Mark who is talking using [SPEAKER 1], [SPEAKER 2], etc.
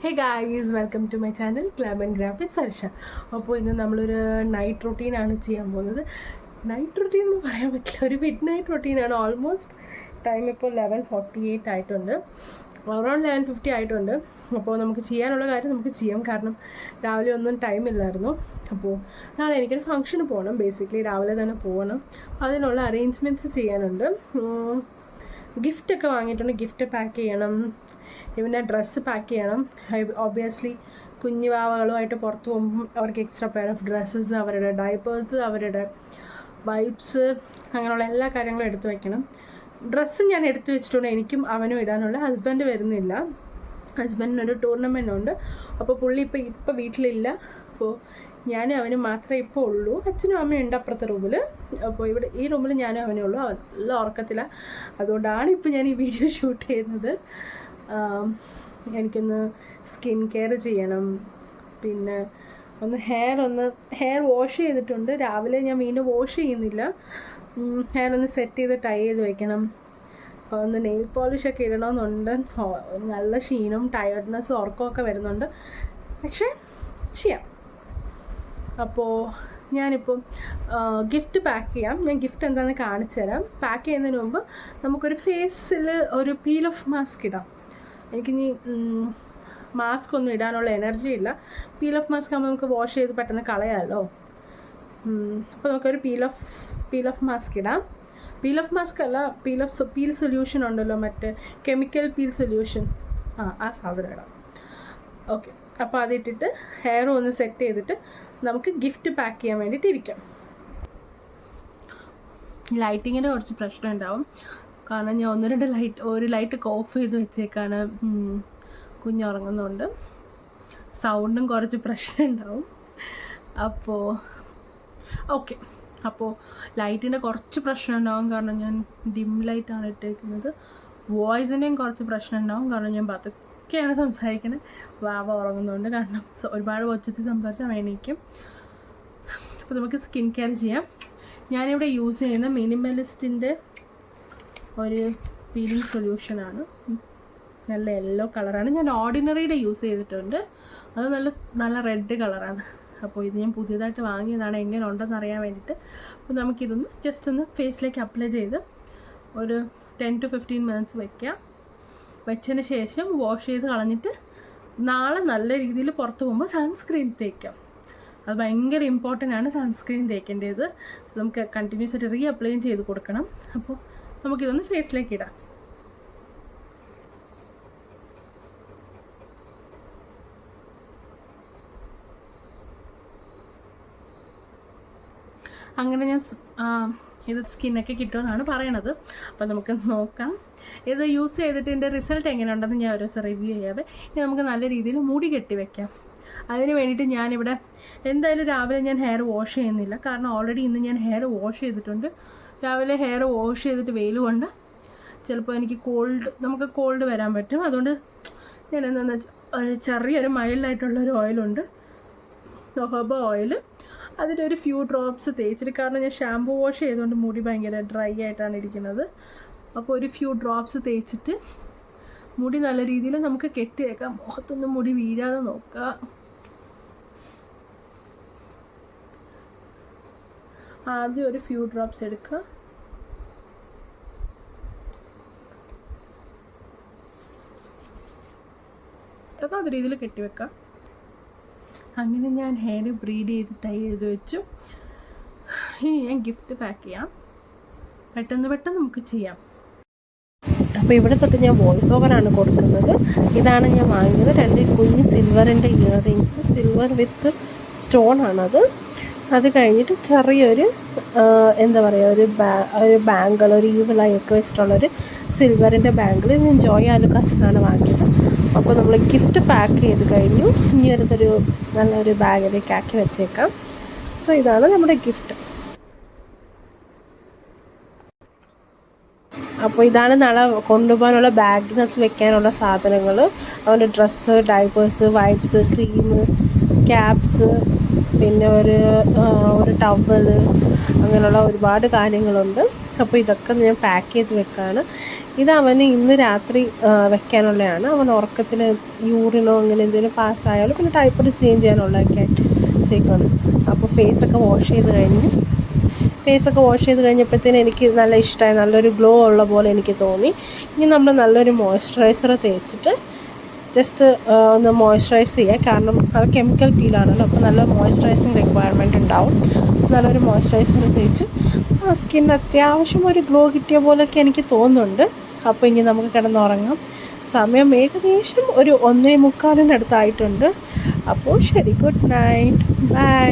[SPEAKER 1] Hey guys, welcome to my channel club and grab with Farsha. അപ്പോൾ ഇന്ന് നമ്മളൊരു night റൊട്ടീനാണ് ചെയ്യാൻ പോകുന്നത്. നൈറ്റ് റൊട്ടീൻ എന്ന് പറയാൻ പറ്റില്ല, ഒരു മിഡ് നൈറ്റ് റൊട്ടീനാണ്. ഓൾമോസ്റ്റ് ടൈം ഇപ്പോൾ 11:48 ആയിട്ടുണ്ട്, അറൗണ്ട് 11:50 ആയിട്ടുണ്ട്. അപ്പോൾ നമുക്ക് ചെയ്യാനുള്ള കാര്യം നമുക്ക് ചെയ്യാം, കാരണം രാവിലെ ഒന്നും ടൈമില്ലായിരുന്നു. അപ്പോൾ നാളെ എനിക്കൊരു ഫംഗ്ഷന് പോകണം, ബേസിക്കലി രാവിലെ തന്നെ പോകണം. അതിനുള്ള അറേഞ്ച്മെൻറ്റ്സ് ചെയ്യാനുണ്ട്. ഗിഫ്റ്റൊക്കെ വാങ്ങിയിട്ടുണ്ട്, ഗിഫ്റ്റ് പാക്ക് ചെയ്യണം, ഇവൻ്റെ ഡ്രസ്സ് പാക്ക് ചെയ്യണം. ഒബ്വിയസ്ലി കുഞ്ഞു വാവകളുമായിട്ട് പുറത്ത് പോകുമ്പം അവർക്ക് എക്സ്ട്രാ പെയർ ഓഫ് ഡ്രസ്സസ്, അവരുടെ ഡയപ്പേഴ്സ്, അവരുടെ വൈപ്സ്, അങ്ങനെയുള്ള എല്ലാ കാര്യങ്ങളും എടുത്ത് വയ്ക്കണം. ഡ്രസ്സ് ഞാൻ എടുത്ത് വെച്ചിട്ടുണ്ട്, എനിക്കും അവനും ഇടാനുള്ള. ഹസ്ബൻഡ് വരുന്നില്ല, ഹസ്ബൻഡിനൊരു ടൂർണമെൻ്റ് ഉണ്ട്. അപ്പോൾ പുള്ളി ഇപ്പോൾ വീട്ടിലില്ല. അപ്പോൾ ഞാനും അവനും മാത്രമേ ഇപ്പോൾ ഉള്ളൂ. അച്ഛനും അമ്മയും ഉണ്ട് അപ്പുറത്തെ റൂമിൽ. അപ്പോൾ ഇവിടെ ഈ റൂമിൽ ഞാനും അവനേ ഉള്ളൂ. നല്ല ഉറക്കത്തില്ല, അതുകൊണ്ടാണ് ഇപ്പോൾ ഞാൻ ഈ വീഡിയോ ഷൂട്ട് ചെയ്യുന്നത്. എനിക്കൊന്ന് സ്കിൻ കെയർ ചെയ്യണം, പിന്നെ ഹെയർ വാഷ് ചെയ്തിട്ടുണ്ട്. രാവിലെ ഞാൻ വീണ്ടും വാഷ് ചെയ്യുന്നില്ല. ഹെയർ ഒന്ന് സെറ്റ് ചെയ്ത് ടൈ ചെയ്ത് വെക്കണം. ഒന്ന് നെയിൽ പോളിഷൊക്കെ ഇടണമെന്നുണ്ട്. നല്ല ക്ഷീണവും ടയർഡ്നെസ്സും ഉറക്കമൊക്കെ വരുന്നുണ്ട്, പക്ഷേ ചെയ്യാം. അപ്പോൾ ഞാനിപ്പം ഗിഫ്റ്റ് പാക്ക് ചെയ്യാം. ഞാൻ ഗിഫ്റ്റ് എന്താണെന്ന് കാണിച്ചു തരാം. പാക്ക് ചെയ്യുന്നതിന് മുമ്പ് നമുക്കൊരു ഫേസിൽ ഒരു പീൽ ഓഫ് മാസ്ക് ഇടാം. എനിക്കിനി മാസ്ക് ഒന്നും ഇടാനുള്ള എനർജി ഇല്ല. പീൽ ഓഫ് മാസ്ക് ആകുമ്പോൾ നമുക്ക് വാഷ് ചെയ്ത് പെട്ടെന്ന് കളയാമല്ലോ. അപ്പോൾ നമുക്കൊരു പീൽ ഓഫ് മാസ്ക് ഇടാം. പീൽ ഓഫ് മാസ്ക് അല്ല, പീൽ സൊല്യൂഷൻ ഉണ്ടല്ലോ, മറ്റേ കെമിക്കൽ പീൽ സൊല്യൂഷൻ, ആ സാധനം ഇടാം. ഓക്കെ, അപ്പോൾ അതിട്ടിട്ട് ഹെയർ ഒന്ന് സെറ്റ് ചെയ്തിട്ട് നമുക്ക് ഗിഫ്റ്റ് പാക്ക് ചെയ്യാൻ വേണ്ടിയിട്ട് ഇരിക്കാം. ലൈറ്റിങ്ങിന് കുറച്ച് പ്രശ്നം ഉണ്ടാവും, കാരണം ഞാൻ ഒരു ലൈറ്റൊക്കെ ഓഫ് ചെയ്ത് വെച്ചേക്കാണ്. കുഞ്ഞുറങ്ങുന്നുണ്ട്, സൗണ്ടും കുറച്ച് പ്രശ്നം ഉണ്ടാവും. അപ്പോൾ ഓക്കെ, അപ്പോൾ ലൈറ്റിൻ്റെ കുറച്ച് പ്രശ്നം ഉണ്ടാവും, കാരണം ഞാൻ ഡിം ലൈറ്റാണ് ഇട്ടേക്കുന്നത്. വോയിസിൻ്റെയും കുറച്ച് പ്രശ്നം ഉണ്ടാവും, കാരണം ഞാൻ പതുക്കെയാണ് സംസാരിക്കുന്നത്. വാവ ഉറങ്ങുന്നുണ്ട്, കാരണം ഒരുപാട് ഒച്ചത്തിൽ സംസാരിച്ചാൽ വേണിക്കും. അപ്പോൾ നമുക്ക് സ്കിൻ കെയർ ചെയ്യാം. ഞാനിവിടെ യൂസ് ചെയ്യുന്ന മിനിമലിസ്റ്റിൻ്റെ ഒരു പീലിംഗ് സൊല്യൂഷനാണ്. നല്ല യെല്ലോ കളറാണ്. ഞാൻ ഓർഡിനറിയുടെ യൂസ് ചെയ്തിട്ടുണ്ട്, അത് നല്ല റെഡ് കളറാണ്. അപ്പോൾ ഇത് ഞാൻ പുതിയതായിട്ട് വാങ്ങിയതാണ്, എങ്ങനെ ഉണ്ടെന്ന് അറിയാൻ വേണ്ടിയിട്ട്. അപ്പോൾ നമുക്കിതൊന്ന് ജസ്റ്റ് ഒന്ന് ഫേസിലേക്ക് അപ്ലൈ ചെയ്ത് ഒരു 10 to 15 മിനിറ്റ്സ് വയ്ക്കാം. വെച്ചതിന് ശേഷം വാഷ് ചെയ്ത് കളഞ്ഞിട്ട് നാളെ നല്ല രീതിയിൽ പുറത്ത് പോകുമ്പോൾ സൺസ്ക്രീൻ തേക്കാം. അത് ഭയങ്കര ഇമ്പോർട്ടൻ്റ് ആണ്, സൺസ്ക്രീൻ തേക്കേണ്ടത്. നമുക്ക് കണ്ടിന്യൂസ് ആയിട്ട് അപ്ലൈ ചെയ്ത് കൊടുക്കണം. അപ്പോൾ നമുക്കിതൊന്ന് ഫേസിലേക്ക് ഇടാം. അങ്ങനെ ഞാൻ ഇത് സ്കിന്നൊക്കെ കിട്ടുമെന്നാണ് പറയണത്. അപ്പോൾ നമുക്ക് നോക്കാം. ഇത് യൂസ് ചെയ്തിട്ട് ഇതിൻ്റെ റിസൾട്ട് എങ്ങനെയുണ്ടെന്ന് ഞാൻ ഒരു ദിവസം റിവ്യൂ ചെയ്യാതെ. ഇനി നമുക്ക് നല്ല രീതിയിൽ മുടി കെട്ടി വയ്ക്കാം. അതിന് വേണ്ടിയിട്ട് ഞാനിവിടെ എന്തായാലും രാവിലെ ഞാൻ ഹെയർ വാഷ് ചെയ്യുന്നില്ല, കാരണം ഓൾറെഡി ഇന്ന് ഞാൻ ഹെയർ വാഷ് ചെയ്തിട്ടുണ്ട്. രാവിലെ ഹെയർ വാഷ് ചെയ്തിട്ട് വെയിൽ കൊണ്ട് ചിലപ്പോൾ എനിക്ക് നമുക്ക് കോൾഡ് വരാൻ പറ്റും. അതുകൊണ്ട് ഞാൻ എന്താണെന്ന് വെച്ചാൽ ഒരു ചെറിയൊരു മൈൽഡായിട്ടുള്ളൊരു ഓയിലുണ്ട്, ജോഹോബ ഓയിൽ. അതിലൊരു ഫ്യൂ ഡ്രോപ്സ് തേച്ചിട്ട്, കാരണം ഞാൻ ഷാമ്പു വാഷ് ചെയ്തുകൊണ്ട് മുടി ഭയങ്കര ഡ്രൈ ആയിട്ടാണ് ഇരിക്കുന്നത്. അപ്പോൾ ഒരു ഫ്യൂ ഡ്രോപ്സ് തേച്ചിട്ട് മുടി നല്ല രീതിയിൽ നമുക്ക് കെട്ടി വെക്കാം. മുഖത്തൊന്നും മുടി വീഴാതെ നോക്കുക. ആദ്യം ഒരു ഫ്യൂ ഡ്രോപ്സ് എടുക്കുക. അത് രീതിയിൽ കെട്ടിവെക്കാം. അങ്ങനെ ഞാൻ ഹെയർ ബ്രീഡ് ചെയ്ത് ടൈ ചെയ്ത് വെച്ചു. ഇനി ഞാൻ ഗിഫ്റ്റ് പാക്ക് ചെയ്യാം. പെട്ടെന്ന് നമുക്ക് ചെയ്യാം. അപ്പോൾ ഇവിടെ തൊട്ട് ഞാൻ വോയിസ് ഓവറാണ് കൊടുക്കുന്നത്. ഇതാണ് ഞാൻ വാങ്ങിയത്, 2 കുഞ്ഞ് സിൽവറിൻ്റെ ഇയറിങ്സ്, സിൽവർ വിത്ത് സ്റ്റോൺ ആണത്. അത് കഴിഞ്ഞിട്ട് ചെറിയൊരു എന്താ പറയുക, ഒരു ബാങ്കിൾ, ഒരു ഈവിളായൊക്കെ വെച്ചിട്ടുള്ളൊരു സിൽവറിൻ്റെ ബാങ്കിൾ. ഞാൻ ജോയ് ആലുക്കാസിനാണ് വാങ്ങിയത്. അപ്പോൾ നമ്മൾ ഗിഫ്റ്റ് പാക്ക് ചെയ്ത് കഴിഞ്ഞു. ഇനി അടുത്തൊരു നല്ലൊരു ബാഗിലേക്ക് ആക്കി വെച്ചേക്കാം. സോ ഇതാണ് നമ്മുടെ ഗിഫ്റ്റ്. അപ്പോൾ ഇതാണ് നാളെ കൊണ്ടുപോകാനുള്ള ബാഗിനകത്ത് വെക്കാനുള്ള സാധനങ്ങൾ. അവൻ്റെ dress, diapers, wipes, cream, caps, പിന്നെ ഒരു ടവൽ, അങ്ങനെയുള്ള ഒരുപാട് കാര്യങ്ങളുണ്ട്. അപ്പോൾ ഇതൊക്കെ ഞാൻ പാക്ക് ചെയ്ത് വെക്കാണ്. ഇത് അവന് ഇന്ന് രാത്രി വെക്കാനുള്ളതാണ്. അവൻ ഉറക്കത്തിൽ യൂറിനോ അങ്ങനെ എന്തെങ്കിലും പാസ്സായാലും പിന്നെ ഡയപ്പർ ചേഞ്ച് ചെയ്യാനുള്ളതൊക്കെ ആയിട്ട് ചെയ്യിക്കുന്നു. അപ്പോൾ ഫേസൊക്കെ വാഷ് ചെയ്ത് കഴിഞ്ഞപ്പോഴത്തേനും എനിക്ക് നല്ല ഇഷ്ടമായി, നല്ലൊരു ഗ്ലോ ഉള്ള പോലെ എനിക്ക് തോന്നി. ഇനി നമ്മൾ നല്ലൊരു മോയ്സ്ചറൈസർ തേച്ചിട്ട് ജസ്റ്റ് ഒന്ന് മോയ്സ്ചറൈസ് ചെയ്യുക. കാരണം അത് കെമിക്കൽ പീലാണല്ലോ, അപ്പോൾ നല്ല മോയ്സ്ചറൈസിങ് റിക്വയർമെൻറ്റ് ഉണ്ടാവും. നല്ലൊരു മോയ്സ്ചറൈസർ തേച്ച് സ്കിൻ അത്യാവശ്യം ഒരു ഗ്ലോ കിട്ടിയ പോലെയൊക്കെ എനിക്ക് തോന്നുന്നുണ്ട്. അപ്പോൾ ഇനി നമുക്ക് കിടന്നുറങ്ങാം. സമയം ഏകദേശം ഒരു 1:45 അടുത്തായിട്ടുണ്ട്. അപ്പോൾ ശരി, ഗുഡ് നൈറ്റ്, ബൈ.